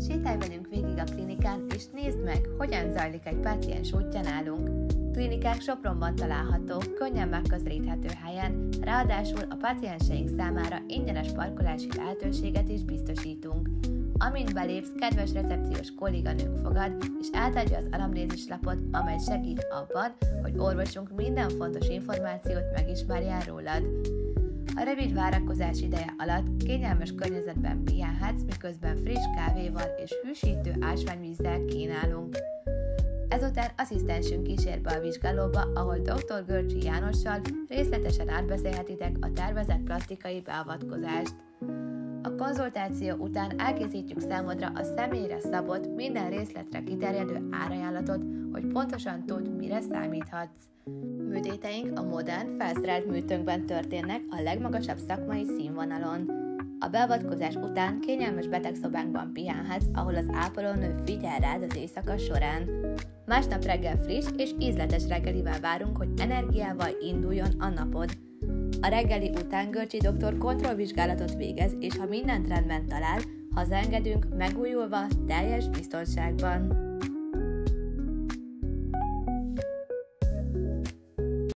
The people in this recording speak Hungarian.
Sétálj velünk végig a klinikán, és nézd meg, hogyan zajlik egy páciens útja nálunk. Klinikák Sopronban található, könnyen megközelíthető helyen, ráadásul a pácienseink számára ingyenes parkolási lehetőséget is biztosítunk. Amint belépsz, kedves recepciós kolléganőnk fogad, és átadja az anamnézislapot, amely segít abban, hogy orvosunk minden fontos információt megismerjen rólad. A rövid várakozás ideje alatt kényelmes környezetben pihenhetsz, miközben friss kávéval és hűsítő ásványvízzel kínálunk. Ezután asszisztensünk kísér be a vizsgálóba, ahol dr. Görcsi Jánossal részletesen átbeszélhetitek a tervezett plastikai beavatkozást. A konzultáció után elkészítjük számodra a személyre szabott, minden részletre kiterjedő árajánlatot, hogy pontosan tudd, mire számíthatsz. Műtéteink a modern, felszerelt műtőnkben történnek a legmagasabb szakmai színvonalon. A beavatkozás után kényelmes betegszobánkban pihenhetsz, ahol az ápolónő figyel rád az éjszaka során. Másnap reggel friss és ízletes reggelivel várunk, hogy energiával induljon a napod. A reggeli után Görcsi doktor kontrollvizsgálatot végez, és ha mindent rendben talál, hazaengedünk megújulva, teljes biztonságban.